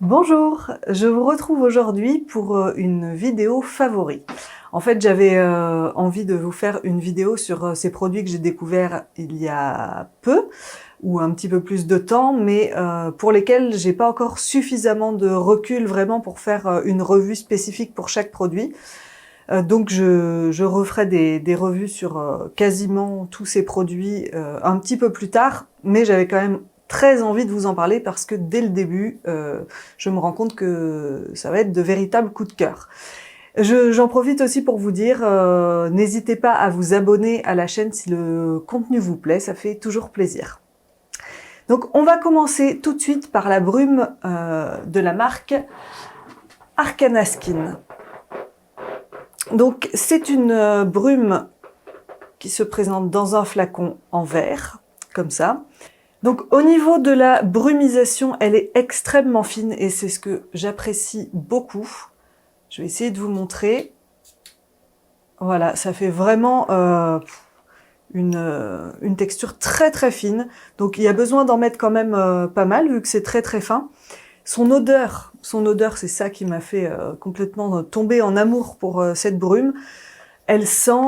Bonjour, je vous retrouve aujourd'hui pour une vidéo favori. En fait, j'avais envie de vous faire une vidéo sur ces produits que j'ai découverts il y a peu, ou un petit peu plus de temps, mais pour lesquels j'ai pas encore suffisamment de recul vraiment pour faire une revue spécifique pour chaque produit. Donc je referai des revues sur quasiment tous ces produits un petit peu plus tard, mais j'avais quand même très envie de vous en parler parce que dès le début, je me rends compte que ça va être de véritables coups de cœur. J'en profite aussi pour vous dire, n'hésitez pas à vous abonner à la chaîne si le contenu vous plaît, ça fait toujours plaisir. Donc on va commencer tout de suite par la brume de la marque Arcana Skin. Donc c'est une brume qui se présente dans un flacon en verre, comme ça. Donc au niveau de la brumisation, elle est extrêmement fine et c'est ce que j'apprécie beaucoup. Je vais essayer de vous montrer. Voilà, ça fait vraiment une texture très très fine. Donc il y a besoin d'en mettre quand même pas mal vu que c'est très très fin. Son odeur, c'est ça qui m'a fait complètement tomber en amour pour cette brume. Elle sent,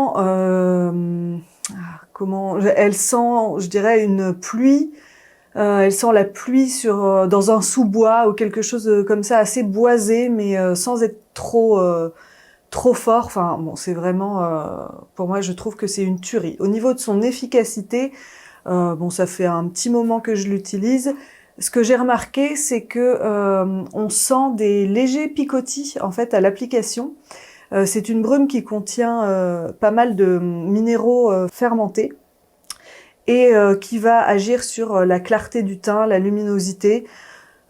elle sent, je dirais, une pluie. Elle sent la pluie dans un sous-bois ou quelque chose comme ça, assez boisé, mais sans être trop fort. Enfin, bon, c'est vraiment, pour moi, je trouve que c'est une tuerie. Au niveau de son efficacité, bon, ça fait un petit moment que je l'utilise. Ce que j'ai remarqué, c'est que on sent des légers picotis en fait à l'application. C'est une brume qui contient pas mal de minéraux fermentés et qui va agir sur la clarté du teint, la luminosité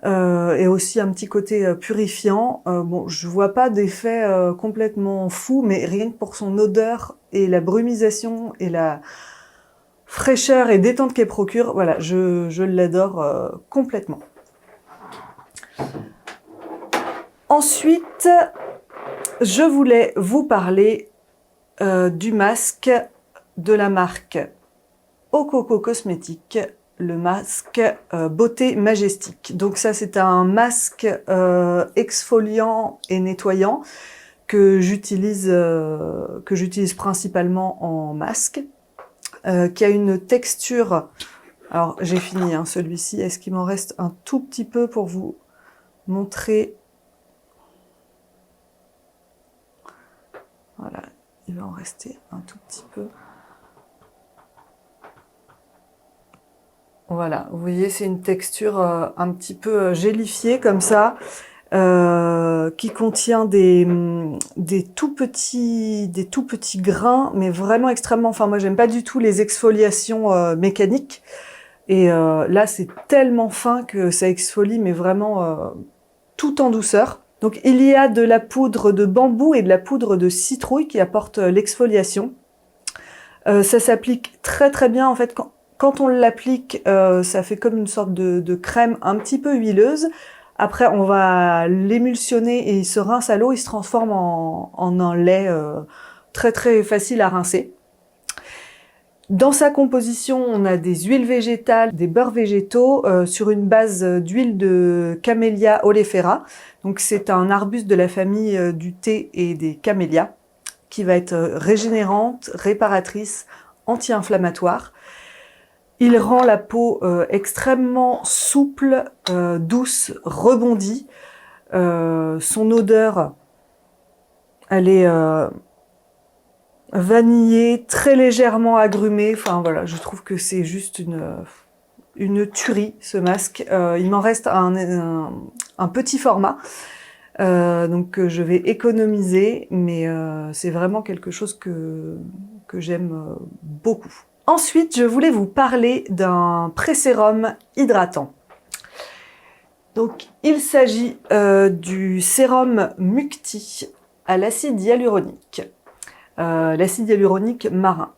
et aussi un petit côté purifiant. Bon, je vois pas d'effet complètement fou, mais rien que pour son odeur et la brumisation et la fraîcheur et détente qu'elle procure, voilà, je l'adore complètement. Ensuite, je voulais vous parler du masque de la marque Ococo Cosmétiques, le masque Beauté Majestic. Donc ça, c'est un masque exfoliant et nettoyant que j'utilise principalement en masque, qui a une texture. Alors j'ai fini celui-ci. Est-ce qu'il m'en reste un tout petit peu pour vous montrer? Voilà, il va en rester un tout petit peu. Voilà, vous voyez, c'est une texture un petit peu gélifiée comme ça, qui contient des tout petits grains, mais vraiment extrêmement. Enfin, moi, j'aime pas du tout les exfoliations mécaniques. Et là, c'est tellement fin que ça exfolie, mais vraiment tout en douceur. Donc, il y a de la poudre de bambou et de la poudre de citrouille qui apportent l'exfoliation. Ça s'applique très très bien en fait quand on l'applique, ça fait comme une sorte de crème un petit peu huileuse. Après, on va l'émulsionner et il se rince à l'eau, il se transforme en un lait très très facile à rincer. Dans sa composition, on a des huiles végétales, des beurres végétaux sur une base d'huile de Camellia oleifera. Donc c'est un arbuste de la famille du thé et des camélias qui va être régénérante, réparatrice, anti-inflammatoire. Il rend la peau extrêmement souple, douce, rebondie. Son odeur, elle est vanillée, très légèrement agrumée. Enfin voilà, je trouve que c'est juste une tuerie ce masque. Il m'en reste un petit format. Donc je vais économiser, mais c'est vraiment quelque chose que j'aime beaucoup. Ensuite, je voulais vous parler d'un pré-sérum hydratant. Donc, il s'agit du sérum Mucti à l'acide hyaluronique, l'acide hyaluronique marin.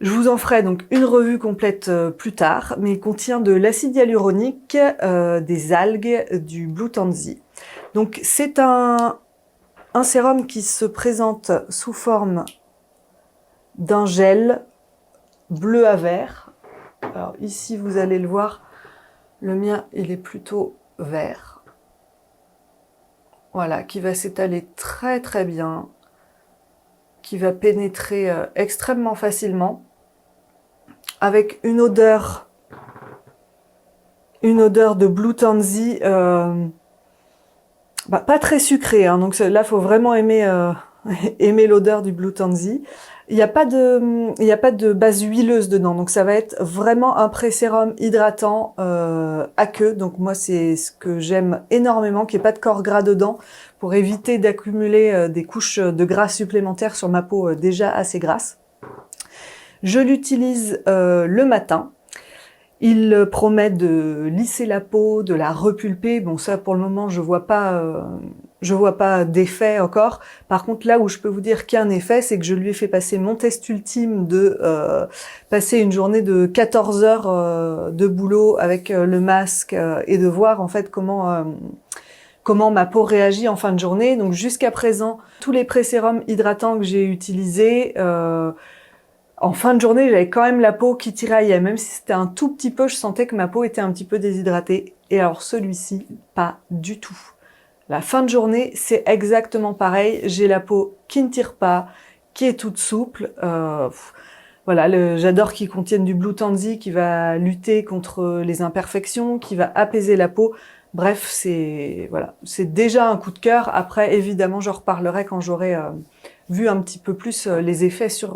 Je vous en ferai donc une revue complète plus tard, mais il contient de l'acide hyaluronique, des algues, du Blue Tansy. Donc, c'est un sérum qui se présente sous forme d'un gel bleu à vert. Alors ici, vous allez le voir, le mien, il est plutôt vert. Voilà, qui va s'étaler très très bien, qui va pénétrer extrêmement facilement, avec une odeur de Blue Tansy, pas très sucrée, hein, donc là faut vraiment aimer aimer l'odeur du Blue Tansy. Il n'y a pas de base huileuse dedans, donc ça va être vraiment un pré-sérum hydratant aqueux. Donc moi c'est ce que j'aime énormément, qu'il n'y ait pas de corps gras dedans, pour éviter d'accumuler des couches de gras supplémentaires sur ma peau déjà assez grasse. Je l'utilise le matin. Il promet de lisser la peau, de la repulper. Bon, ça, pour le moment, je vois pas d'effet encore. Par contre, là où je peux vous dire qu'il y a un effet, c'est que je lui ai fait passer mon test ultime de passer une journée de 14 heures de boulot avec le masque et de voir en fait comment ma peau réagit en fin de journée. Donc jusqu'à présent, tous les pré-sérums hydratants que j'ai utilisés, en fin de journée, j'avais quand même la peau qui tiraillait. Même si c'était un tout petit peu, je sentais que ma peau était un petit peu déshydratée. Et alors celui-ci, pas du tout. La fin de journée, c'est exactement pareil. J'ai la peau qui ne tire pas, qui est toute souple. Voilà, j'adore qu'il contienne du Blue Tansy qui va lutter contre les imperfections, qui va apaiser la peau. Bref, c'est déjà un coup de cœur. Après, évidemment, j'en reparlerai quand j'aurai vu un petit peu plus les effets sur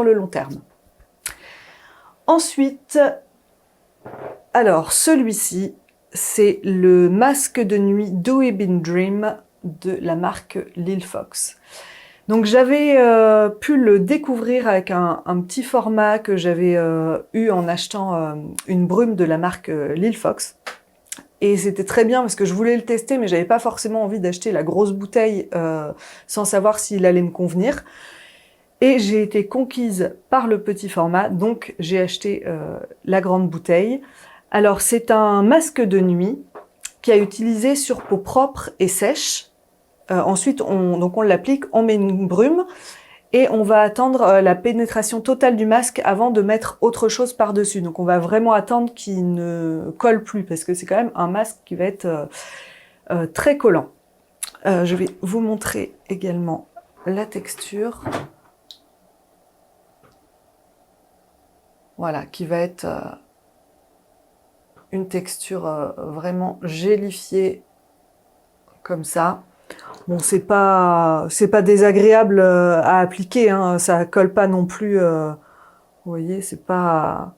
le long terme. Ensuite, alors celui-ci, c'est le masque de nuit Dewy Bean Dream de la marque Lil Fox. Donc j'avais pu le découvrir avec un petit format que j'avais eu en achetant une brume de la marque Lil Fox. Et c'était très bien parce que je voulais le tester, mais j'avais pas forcément envie d'acheter la grosse bouteille sans savoir s'il allait me convenir. Et j'ai été conquise par le petit format, donc j'ai acheté la grande bouteille. Alors c'est un masque de nuit qui a utilisé sur peau propre et sèche. Ensuite, on l'applique, on met une brume et on va attendre la pénétration totale du masque avant de mettre autre chose par-dessus. Donc on va vraiment attendre qu'il ne colle plus parce que c'est quand même un masque qui va être très collant. Je vais vous montrer également la texture. Voilà, qui va être une texture vraiment gélifiée comme ça. Bon, c'est pas désagréable à appliquer, hein, ça colle pas non plus. Vous voyez, c'est pas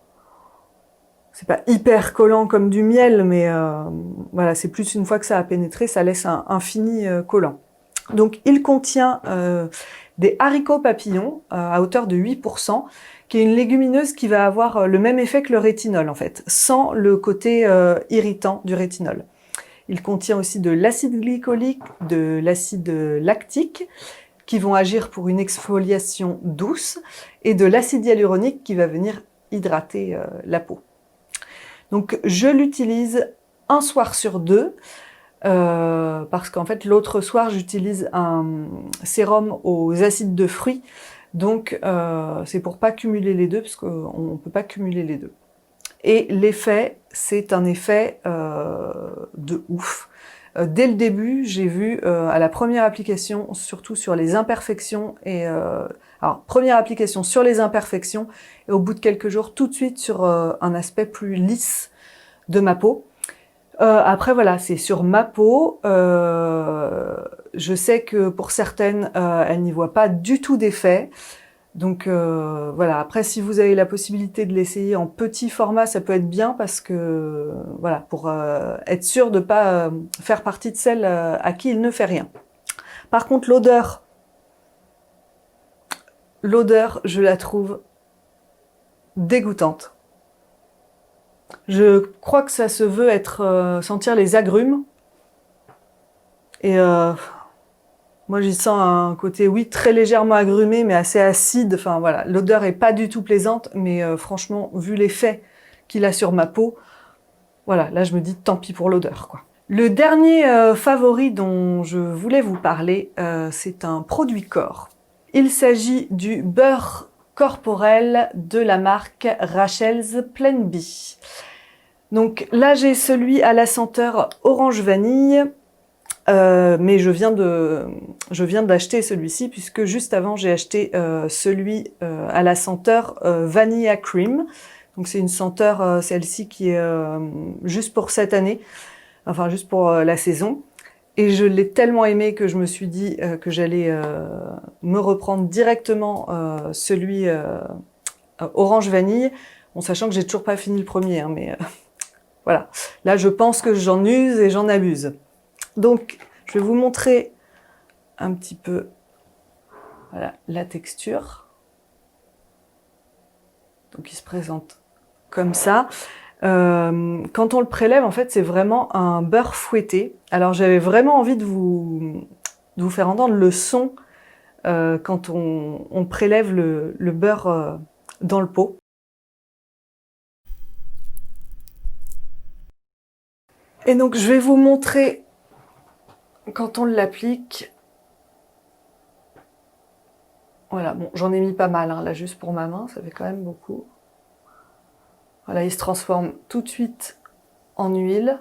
hyper collant comme du miel, mais voilà, c'est plus une fois que ça a pénétré, ça laisse un fini collant. Donc, il contient des haricots papillons à hauteur de 8%, qui est une légumineuse qui va avoir le même effet que le rétinol en fait, sans le côté irritant du rétinol. Il contient aussi de l'acide glycolique, de l'acide lactique, qui vont agir pour une exfoliation douce, et de l'acide hyaluronique qui va venir hydrater la peau. Donc je l'utilise un soir sur deux, parce qu'en fait l'autre soir j'utilise un sérum aux acides de fruits, donc c'est pour pas cumuler les deux, parce qu'on peut pas cumuler les deux. Et l'effet, c'est un effet de ouf. Dès le début, j'ai vu à la première application, surtout sur les imperfections, alors première application sur les imperfections, et au bout de quelques jours, tout de suite sur un aspect plus lisse de ma peau. Après voilà, c'est sur ma peau. Je sais que pour certaines, elles n'y voient pas du tout d'effet. Donc voilà, après si vous avez la possibilité de l'essayer en petit format, ça peut être bien parce que voilà, pour être sûr de pas faire partie de celles à qui il ne fait rien. Par contre, l'odeur, je la trouve dégoûtante. Je crois que ça se veut être sentir les agrumes. Et moi, j'y sens un côté, oui, très légèrement agrumé, mais assez acide. Enfin, voilà, l'odeur est pas du tout plaisante, mais franchement, vu l'effet qu'il a sur ma peau, voilà, là, je me dis, tant pis pour l'odeur, quoi. Le dernier favori dont je voulais vous parler, c'est un produit corps. Il s'agit du beurre corporel de la marque Rachel's Plan Bee. Donc là, j'ai celui à la senteur orange vanille. Mais je viens d'acheter celui-ci puisque juste avant j'ai acheté celui à la senteur Vanilla Cream. Donc c'est une senteur, celle-ci qui est juste pour cette année, enfin juste pour la saison. Et je l'ai tellement aimé que je me suis dit que j'allais me reprendre directement celui orange vanille, en sachant que j'ai toujours pas fini le premier, hein, mais voilà. Là je pense que j'en use et j'en abuse. Donc, je vais vous montrer un petit peu voilà, la texture. Donc, il se présente comme ça. Quand on le prélève, en fait, c'est vraiment un beurre fouetté. Alors, j'avais vraiment envie de vous faire entendre le son quand on prélève le beurre dans le pot. Et donc, je vais vous montrer quand on l'applique. Voilà, bon, j'en ai mis pas mal, hein, là, juste pour ma main, ça fait quand même beaucoup. Voilà, il se transforme tout de suite en huile.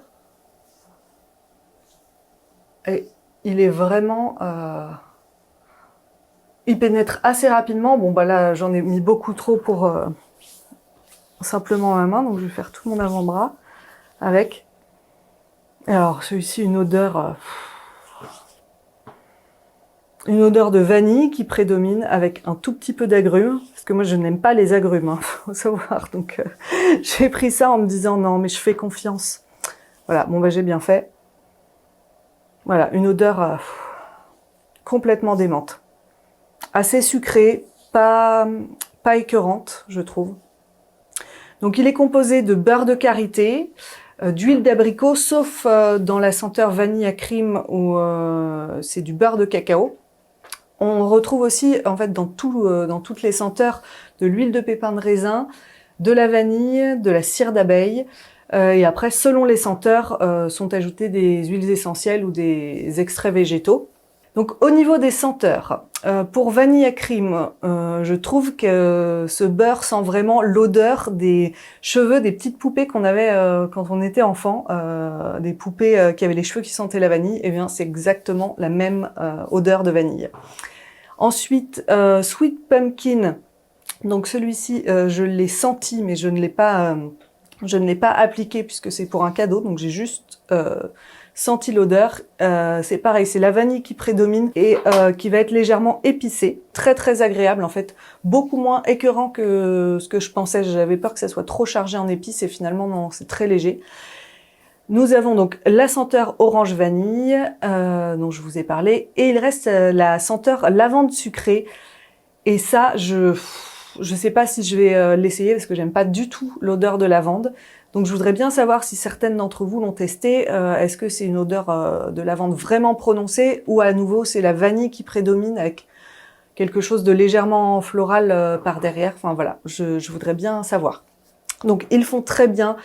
Et il est vraiment... il pénètre assez rapidement. Bon, bah là, j'en ai mis beaucoup trop pour simplement ma main, donc je vais faire tout mon avant-bras avec. Alors, celui-ci, une odeur de vanille qui prédomine avec un tout petit peu d'agrumes, parce que moi je n'aime pas les agrumes, hein, faut savoir, donc j'ai pris ça en me disant non mais je fais confiance. Voilà, bon bah j'ai bien fait. Voilà, une odeur complètement démente. Assez sucrée, pas écœurante, je trouve. Donc il est composé de beurre de karité, d'huile d'abricot, sauf dans la senteur vanille à crème où c'est du beurre de cacao. On retrouve aussi, en fait, dans toutes les senteurs, de l'huile de pépins de raisin, de la vanille, de la cire d'abeille. Et après, selon les senteurs, sont ajoutées des huiles essentielles ou des extraits végétaux. Donc, au niveau des senteurs, pour vanille à crème, je trouve que ce beurre sent vraiment l'odeur des cheveux des petites poupées qu'on avait quand on était enfant, des poupées qui avaient les cheveux qui sentaient la vanille. Et bien, c'est exactement la même odeur de vanille. Ensuite, Sweet Pumpkin. Donc celui-ci, je l'ai senti, mais je ne l'ai pas appliqué puisque c'est pour un cadeau. Donc j'ai juste senti l'odeur. C'est pareil, c'est la vanille qui prédomine et qui va être légèrement épicée, très très agréable en fait, beaucoup moins écœurant que ce que je pensais. J'avais peur que ça soit trop chargé en épices et finalement non, c'est très léger. Nous avons donc la senteur orange vanille dont je vous ai parlé et il reste la senteur lavande sucrée et ça je sais pas si je vais l'essayer parce que j'aime pas du tout l'odeur de lavande. Donc je voudrais bien savoir si certaines d'entre vous l'ont testé. Est-ce que c'est une odeur de lavande vraiment prononcée ou à nouveau c'est la vanille qui prédomine avec quelque chose de légèrement floral par derrière. Enfin voilà, je voudrais bien savoir. Donc ils font très bien.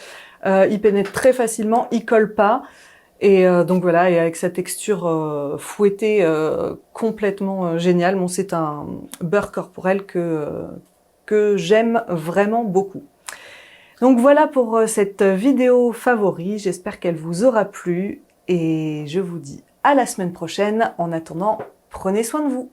Il pénètre très facilement, il colle pas. Et donc voilà, et avec sa texture fouettée complètement géniale. Bon, c'est un beurre corporel que j'aime vraiment beaucoup. Donc voilà pour cette vidéo favori. J'espère qu'elle vous aura plu. Et je vous dis à la semaine prochaine. En attendant, prenez soin de vous.